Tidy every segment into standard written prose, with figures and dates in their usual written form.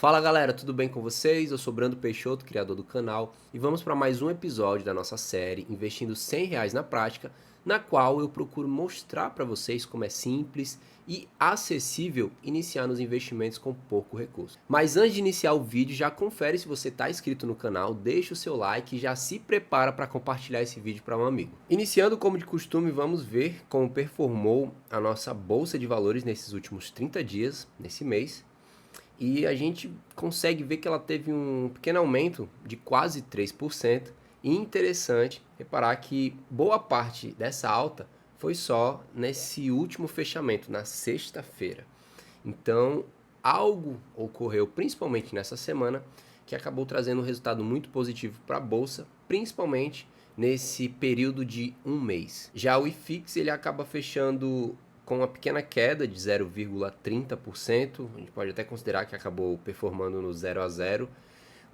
Fala galera, tudo bem com vocês? Eu sou Brando Peixoto, criador do canal, e vamos para mais um episódio da nossa série Investindo R$ 100 na Prática, na qual eu procuro mostrar para vocês como é simples e acessível iniciar nos investimentos com pouco recurso. Mas antes de iniciar o vídeo, já confere se você está inscrito no canal, deixa o seu like e já se prepara para compartilhar esse vídeo para um amigo. Iniciando como de costume, vamos ver como performou a nossa Bolsa de Valores nesses últimos 30 dias, nesse mês. E a gente consegue ver que ela teve um pequeno aumento de quase 3%. E interessante reparar que boa parte dessa alta foi só nesse último fechamento, na sexta-feira. Então, algo ocorreu principalmente nessa semana que acabou trazendo um resultado muito positivo para a bolsa, principalmente nesse período de um mês. Já o IFIX ele acaba fechando com uma pequena queda de 0,30%, a gente pode até considerar que acabou performando no 0 a 0,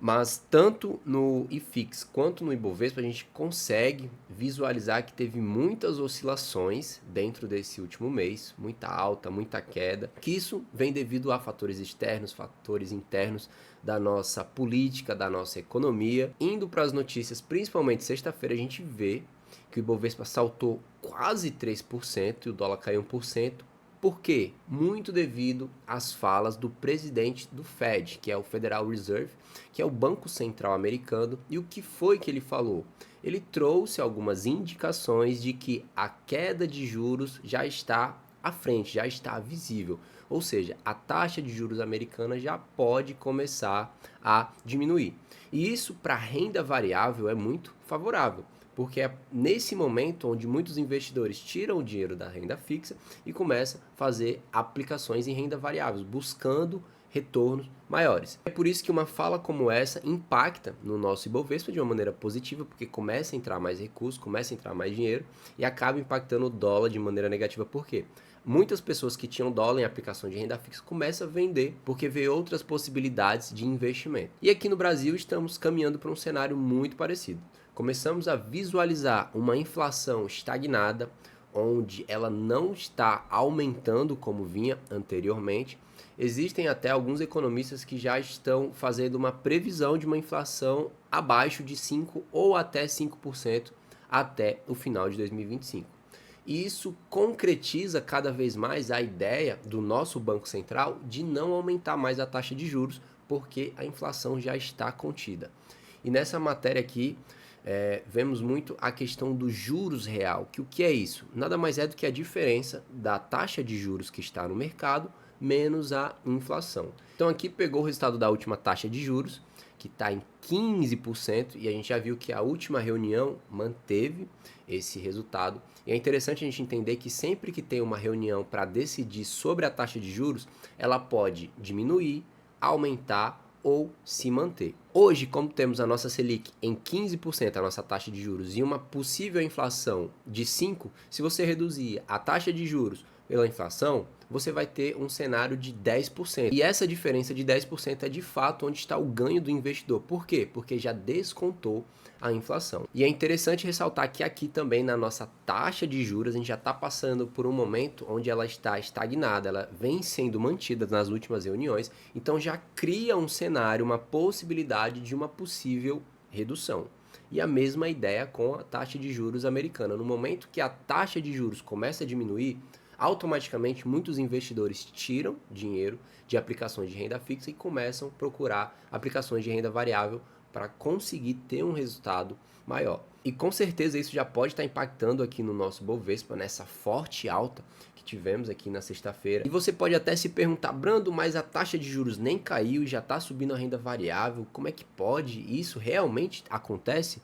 mas tanto no IFIX quanto no Ibovespa a gente consegue visualizar que teve muitas oscilações dentro desse último mês, muita alta, muita queda, que isso vem devido a fatores externos, fatores internos da nossa política, da nossa economia. Indo para as notícias, principalmente sexta-feira, a gente vê que o Ibovespa saltou quase 3% e o dólar caiu 1%. Por quê? Muito devido às falas do presidente do Fed, que é o Federal Reserve, que é o Banco Central americano. E o que foi que ele falou? Ele trouxe algumas indicações de que a queda de juros já está à frente, já está visível. Ou seja, a taxa de juros americana já pode começar a diminuir. E isso para a renda variável é muito favorável, porque é nesse momento onde muitos investidores tiram o dinheiro da renda fixa e começam a fazer aplicações em renda variável, buscando retornos maiores. É por isso que uma fala como essa impacta no nosso Ibovespa de uma maneira positiva, porque começa a entrar mais recursos, começa a entrar mais dinheiro e acaba impactando o dólar de maneira negativa. Por quê? Muitas pessoas que tinham dólar em aplicação de renda fixa começam a vender porque vê outras possibilidades de investimento. E aqui no Brasil estamos caminhando para um cenário muito parecido. Começamos a visualizar uma inflação estagnada, onde ela não está aumentando como vinha anteriormente. Existem até alguns economistas que já estão fazendo uma previsão de uma inflação abaixo de 5 ou até 5% até o final de 2025. E isso concretiza cada vez mais a ideia do nosso Banco Central de não aumentar mais a taxa de juros, porque a inflação já está contida. E nessa matéria aqui, vemos muito a questão do juros real, que o que é isso? Nada mais é do que a diferença da taxa de juros que está no mercado menos a inflação. Então aqui pegou o resultado da última taxa de juros, que está em 15%, e a gente já viu que a última reunião manteve esse resultado. E é interessante a gente entender que sempre que tem uma reunião para decidir sobre a taxa de juros, ela pode diminuir, aumentar ou se manter. Hoje, como temos a nossa Selic em 15%, a nossa taxa de juros, e uma possível inflação de 5%, se você reduzir a taxa de juros pela inflação, você vai ter um cenário de 10%. E essa diferença de 10% é de fato onde está o ganho do investidor. Por quê? Porque já descontou a inflação. E é interessante ressaltar que aqui também na nossa taxa de juros, a gente já está passando por um momento onde ela está estagnada, ela vem sendo mantida nas últimas reuniões, então já cria um cenário, uma possibilidade de uma possível redução. E a mesma ideia com a taxa de juros americana. No momento que a taxa de juros começa a diminuir, automaticamente muitos investidores tiram dinheiro de aplicações de renda fixa e começam a procurar aplicações de renda variável para conseguir ter um resultado maior. E com certeza isso já pode estar impactando aqui no nosso Bovespa, nessa forte alta que tivemos aqui na sexta-feira. E você pode até se perguntar, Brando, mas a taxa de juros nem caiu e já está subindo a renda variável, como é que pode? Isso realmente acontece?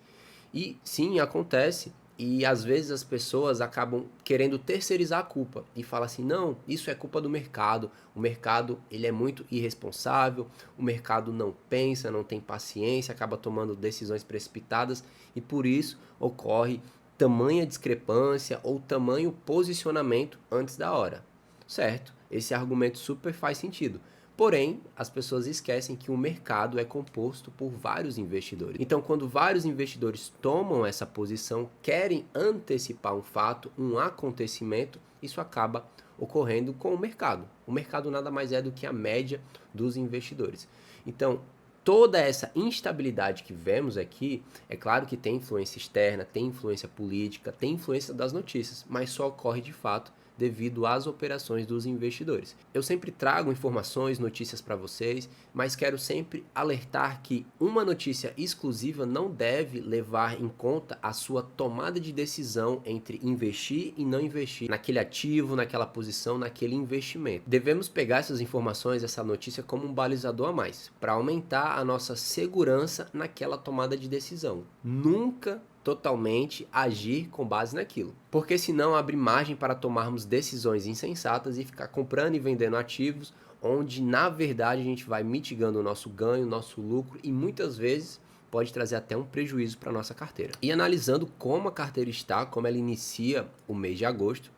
E sim, acontece. E às vezes as pessoas acabam querendo terceirizar a culpa e falam assim, não, isso é culpa do mercado, o mercado ele é muito irresponsável, o mercado não pensa, não tem paciência, acaba tomando decisões precipitadas e por isso ocorre tamanha discrepância ou tamanho posicionamento antes da hora, certo? Esse argumento super faz sentido. Porém, as pessoas esquecem que o mercado é composto por vários investidores. Então, quando vários investidores tomam essa posição, querem antecipar um fato, um acontecimento, isso acaba ocorrendo com o mercado. O mercado nada mais é do que a média dos investidores. Então, toda essa instabilidade que vemos aqui, é claro que tem influência externa, tem influência política, tem influência das notícias, mas só ocorre de fato devido às operações dos investidores. Eu sempre trago informações, notícias para vocês, mas quero sempre alertar que uma notícia exclusiva não deve levar em conta a sua tomada de decisão entre investir e não investir naquele ativo, naquela posição, naquele investimento. Devemos pegar essas informações, essa notícia como um balizador a mais, para aumentar a nossa segurança naquela tomada de decisão. Nunca totalmente agir com base naquilo, porque senão abre margem para tomarmos decisões insensatas e ficar comprando e vendendo ativos onde na verdade a gente vai mitigando o nosso ganho, o nosso lucro e muitas vezes pode trazer até um prejuízo para a nossa carteira. E analisando como a carteira está, como ela inicia o mês de agosto,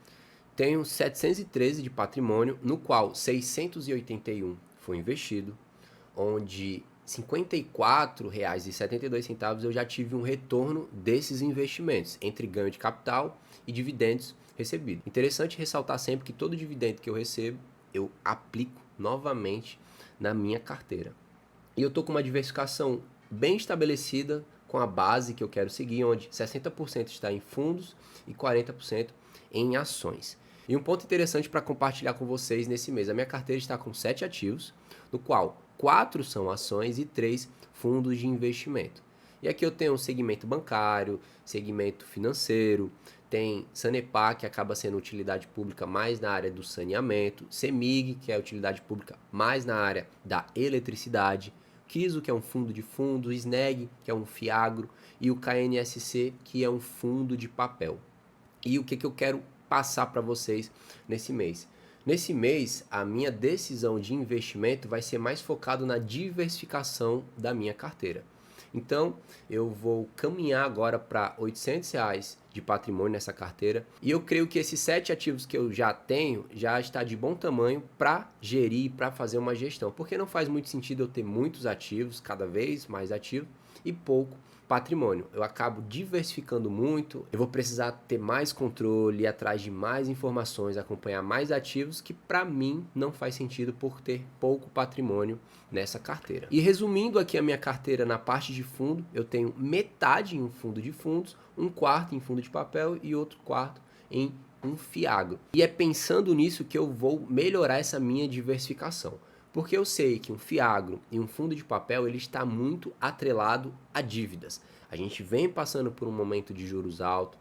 tenho 713 de patrimônio, no qual 681 foi investido, onde R$ 54,72 eu já tive um retorno desses investimentos, entre ganho de capital e dividendos recebidos. Interessante ressaltar sempre que todo dividendo que eu recebo, eu aplico novamente na minha carteira. E eu estou com uma diversificação bem estabelecida com a base que eu quero seguir, onde 60% está em fundos e 40% em ações. E um ponto interessante para compartilhar com vocês nesse mês, a minha carteira está com 7 ativos, no qual 4 são ações e 3 fundos de investimento. E aqui eu tenho um segmento bancário, segmento financeiro, tem Sanepar, que acaba sendo utilidade pública mais na área do saneamento, CEMIG, que é utilidade pública mais na área da eletricidade, Kiso, que é um fundo de fundos, SNEG, que é um fiagro, e o KNSC, que é um fundo de papel. E o que eu quero passar para vocês nesse mês? Nesse mês, a minha decisão de investimento vai ser mais focado na diversificação da minha carteira. Então, eu vou caminhar agora para R$ 800 de patrimônio nessa carteira. E eu creio que esses 7 ativos que eu já tenho já está de bom tamanho para gerir, para fazer uma gestão. Porque não faz muito sentido eu ter muitos ativos, cada vez mais ativos, e pouco patrimônio. Eu acabo diversificando muito, eu vou precisar ter mais controle, ir atrás de mais informações, acompanhar mais ativos, que para mim não faz sentido por ter pouco patrimônio nessa carteira. E resumindo aqui a minha carteira na parte de fundo, eu tenho metade em um fundo de fundos, um quarto em fundo de papel e outro quarto em um fiagro. E é pensando nisso que eu vou melhorar essa minha diversificação. Porque eu sei que um fiagro e um fundo de papel ele está muito atrelado a dívidas. A gente vem passando por um momento de juros altos.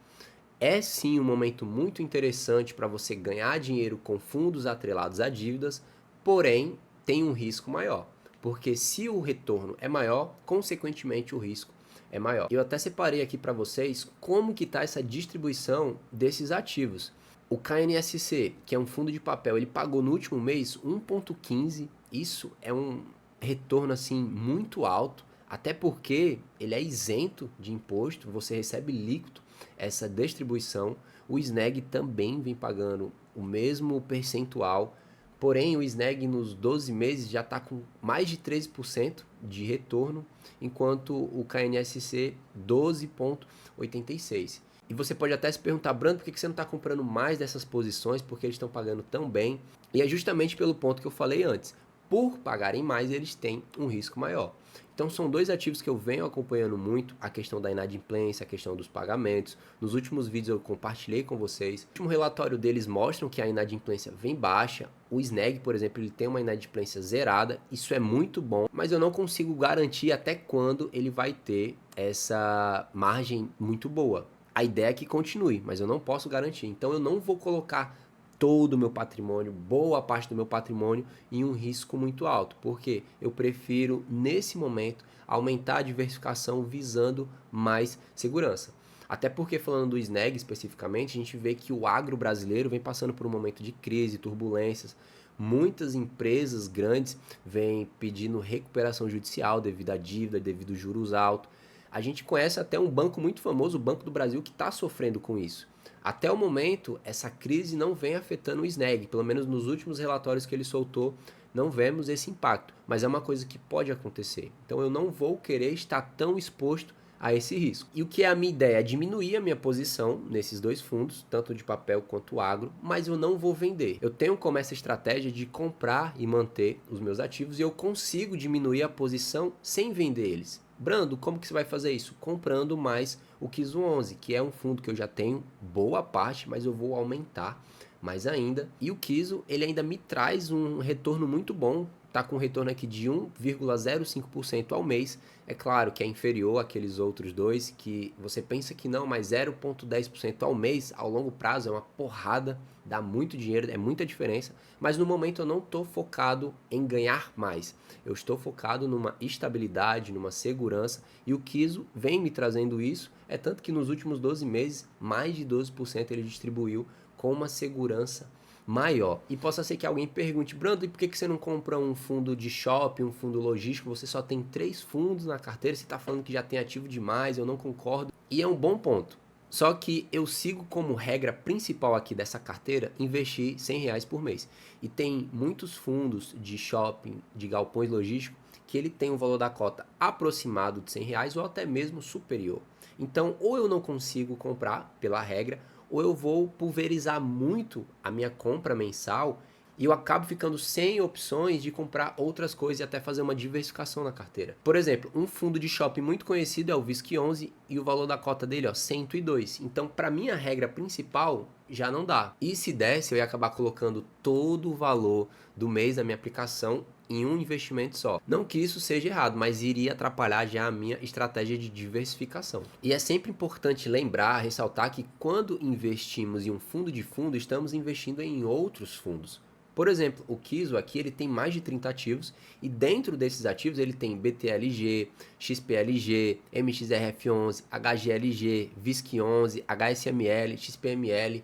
É sim um momento muito interessante para você ganhar dinheiro com fundos atrelados a dívidas, porém tem um risco maior. Porque se o retorno é maior, consequentemente o risco é maior. Eu até separei aqui para vocês como que está essa distribuição desses ativos. O KNSC, que é um fundo de papel, ele pagou no último mês 1,15. Isso é um retorno assim muito alto, até porque ele é isento de imposto, você recebe líquido essa distribuição. O SNEG também vem pagando o mesmo percentual, porém o SNEG nos 12 meses já está com mais de 13% de retorno, enquanto o KNSC 12,86%. E você pode até se perguntar, Brando, por que você não está comprando mais dessas posições? Porque eles estão pagando tão bem. E é justamente pelo ponto que eu falei antes. Por pagarem mais, eles têm um risco maior. Então são 2 ativos que eu venho acompanhando muito, a questão da inadimplência, a questão dos pagamentos. Nos últimos vídeos eu compartilhei com vocês. O último relatório deles mostra que a inadimplência vem baixa. O SNEG, por exemplo, ele tem uma inadimplência zerada. Isso é muito bom, mas eu não consigo garantir até quando ele vai ter essa margem muito boa. A ideia é que continue, mas eu não posso garantir. Então eu não vou colocar todo o meu patrimônio, boa parte do meu patrimônio, em um risco muito alto. Porque eu prefiro, nesse momento, aumentar a diversificação visando mais segurança. Até porque, falando do SNEG especificamente, a gente vê que o agro brasileiro vem passando por um momento de crise, turbulências. Muitas empresas grandes vêm pedindo recuperação judicial devido à dívida, devido a juros altos. A gente conhece até um banco muito famoso, o Banco do Brasil, que está sofrendo com isso. Até o momento, essa crise não vem afetando o SNEG, pelo menos nos últimos relatórios que ele soltou, não vemos esse impacto, mas é uma coisa que pode acontecer. Então eu não vou querer estar tão exposto a esse risco. E o que é a minha ideia? É diminuir a minha posição nesses dois fundos, tanto de papel quanto agro, mas eu não vou vender. Eu tenho como essa estratégia de comprar e manter os meus ativos e eu consigo diminuir a posição sem vender eles. Brando, como que você vai fazer isso? Comprando mais o Kiso 11, que é um fundo que eu já tenho boa parte, mas eu vou aumentar mais ainda. E o Kiso, ele ainda me traz um retorno muito bom, tá com um retorno aqui de 1,05% ao mês. É claro que é inferior àqueles outros dois, que você pensa que não, mas 0,10% ao mês, ao longo prazo, é uma porrada, dá muito dinheiro, é muita diferença. Mas no momento eu não estou focado em ganhar mais. Eu estou focado numa estabilidade, numa segurança, e o Kiso vem me trazendo isso. É tanto que nos últimos 12 meses, mais de 12% ele distribuiu com uma segurança maior. E possa ser que alguém pergunte, Brando, e por que você não compra um fundo de shopping, um fundo logístico? Você só tem 3 fundos na carteira, você está falando que já tem ativo demais, eu não concordo. E é um bom ponto. Só que eu sigo como regra principal aqui dessa carteira investir R$ 100 por mês. E tem muitos fundos de shopping, de galpões logísticos, que ele tem um valor da cota aproximado de R$ 100 ou até mesmo superior. Então, ou eu não consigo comprar pela regra, ou eu vou pulverizar muito a minha compra mensal e eu acabo ficando sem opções de comprar outras coisas e até fazer uma diversificação na carteira. Por exemplo, um fundo de shopping muito conhecido é o VISC11 e o valor da cota dele é 102. Então, para minha regra principal, já não dá. E se desse, eu ia acabar colocando todo o valor do mês da minha aplicação em um investimento só. Não que isso seja errado, mas iria atrapalhar já a minha estratégia de diversificação. E é sempre importante lembrar, ressaltar que quando investimos em um fundo de fundo, estamos investindo em outros fundos. Por exemplo, o Kiso aqui ele tem mais de 30 ativos e dentro desses ativos ele tem BTLG, XPLG, MXRF11, HGLG, VISC11, HSML, XPML.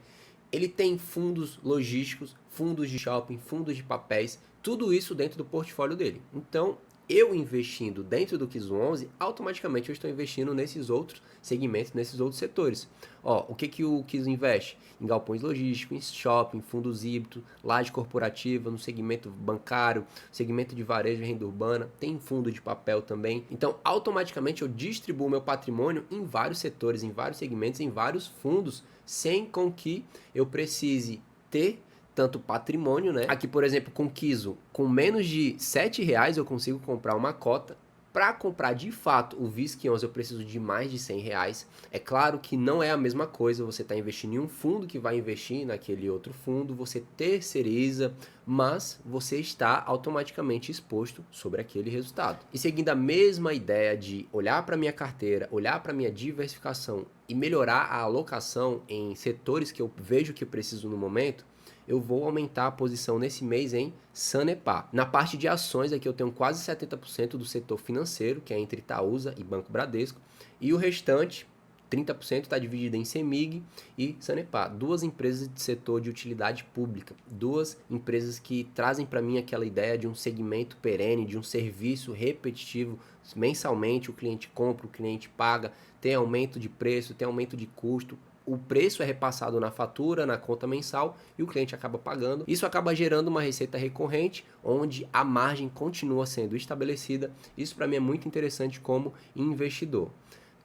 Ele tem fundos logísticos, fundos de shopping, fundos de papéis, tudo isso dentro do portfólio dele. Então, eu investindo dentro do Kiso 11, automaticamente eu estou investindo nesses outros segmentos, nesses outros setores. Ó, o que o Kiso investe? Em galpões logísticos, em shopping, fundos híbridos, laje corporativa, no segmento bancário, segmento de varejo e renda urbana, tem fundo de papel também. Então, automaticamente eu distribuo meu patrimônio em vários setores, em vários segmentos, em vários fundos, sem com que eu precise ter tanto patrimônio, né? Aqui, por exemplo, com Kiso, com menos de R$ 7 eu consigo comprar uma cota. Para comprar de fato o VISC11 eu preciso de mais de R$ 100. É claro que não é a mesma coisa você está investindo em um fundo que vai investir naquele outro fundo, você terceiriza, mas você está automaticamente exposto sobre aquele resultado. E seguindo a mesma ideia de olhar para minha carteira, olhar para minha diversificação e melhorar a alocação em setores que eu vejo que eu preciso no momento, eu vou aumentar a posição nesse mês em Sanepar. Na parte de ações, aqui eu tenho quase 70% do setor financeiro, que é entre Itaúsa e Banco Bradesco, e o restante, 30%, está dividido em Semig e Sanepar, duas empresas de setor de utilidade pública, duas empresas que trazem para mim aquela ideia de um segmento perene, de um serviço repetitivo, mensalmente o cliente compra, o cliente paga, tem aumento de preço, tem aumento de custo, o preço é repassado na fatura, na conta mensal e o cliente acaba pagando. Isso acaba gerando uma receita recorrente, onde a margem continua sendo estabelecida. Isso para mim é muito interessante como investidor.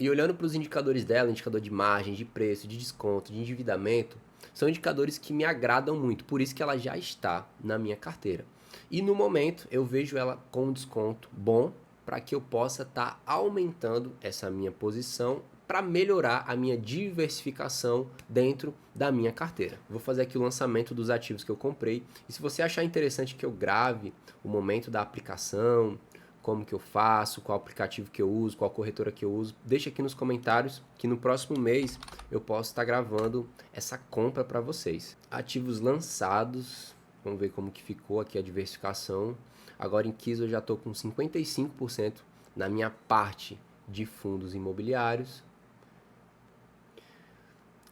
E olhando para os indicadores dela, indicador de margem, de preço, de desconto, de endividamento, são indicadores que me agradam muito, por isso que ela já está na minha carteira. E no momento eu vejo ela com um desconto bom para que eu possa estar aumentando essa minha posição para melhorar a minha diversificação dentro da minha carteira. Vou fazer aqui o lançamento dos ativos que eu comprei. E se você achar interessante que eu grave o momento da aplicação, como que eu faço, qual aplicativo que eu uso, qual corretora que eu uso, deixa aqui nos comentários que no próximo mês eu posso estar gravando essa compra para vocês. Ativos lançados, vamos ver como que ficou aqui a diversificação. Agora em Kiso eu já estou com 55% na minha parte de fundos imobiliários.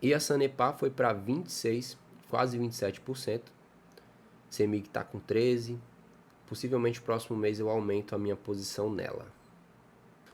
E a Sanepar foi para 26%, quase 27%. Semig está com 13%. Possivelmente no próximo mês eu aumento a minha posição nela.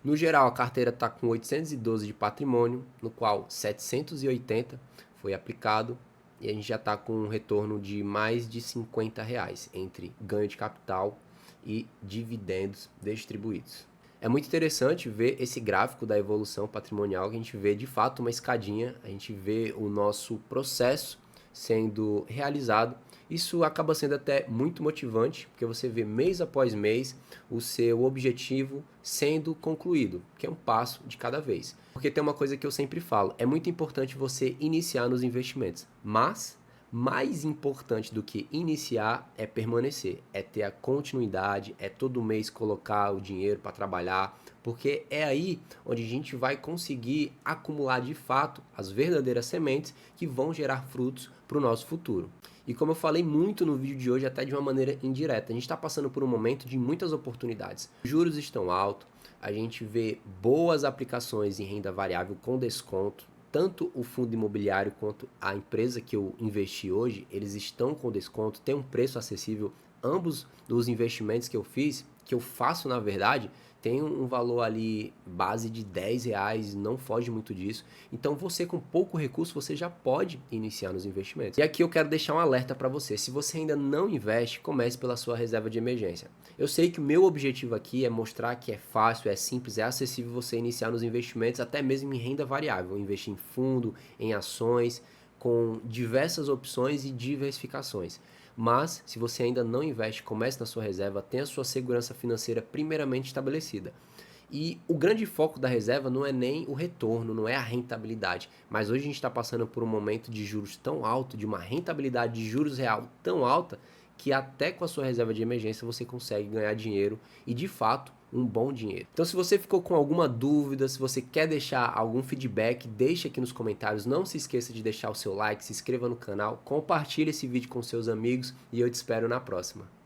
No geral, a carteira está com 812 de patrimônio, no qual 780 foi aplicado. E a gente já está com um retorno de mais de R$ 50 entre ganho de capital e dividendos distribuídos. É muito interessante ver esse gráfico da evolução patrimonial, que a gente vê de fato uma escadinha, a gente vê o nosso processo sendo realizado. Isso acaba sendo até muito motivante, porque você vê mês após mês o seu objetivo sendo concluído, que é um passo de cada vez. Porque tem uma coisa que eu sempre falo, é muito importante você iniciar nos investimentos, mas mais importante do que iniciar é permanecer, é ter a continuidade, é todo mês colocar o dinheiro para trabalhar, porque é aí onde a gente vai conseguir acumular de fato as verdadeiras sementes que vão gerar frutos para o nosso futuro. E como eu falei muito no vídeo de hoje, até de uma maneira indireta, a gente está passando por um momento de muitas oportunidades. Os juros estão altos, a gente vê boas aplicações em renda variável com desconto. Tanto o fundo imobiliário quanto a empresa que eu investi hoje, eles estão com desconto, tem um preço acessível. Ambos dos investimentos que eu fiz, que eu faço na verdade, tem um valor ali base de R$ 10, não foge muito disso. Então você com pouco recurso, você já pode iniciar nos investimentos. E aqui eu quero deixar um alerta para você. Se você ainda não investe, comece pela sua reserva de emergência. Eu sei que o meu objetivo aqui é mostrar que é fácil, é simples, é acessível você iniciar nos investimentos, até mesmo em renda variável, investir em fundo, em ações, com diversas opções e diversificações. Mas, se você ainda não investe, comece na sua reserva, tenha a sua segurança financeira primeiramente estabelecida. E o grande foco da reserva não é nem o retorno, não é a rentabilidade. Mas hoje a gente está passando por um momento de juros tão alto, de uma rentabilidade de juros real tão alta, que até com a sua reserva de emergência você consegue ganhar dinheiro e de fato um bom dinheiro. Então se você ficou com alguma dúvida, se você quer deixar algum feedback, deixa aqui nos comentários. Não se esqueça de deixar o seu like, se inscreva no canal, compartilhe esse vídeo com seus amigos e eu te espero na próxima.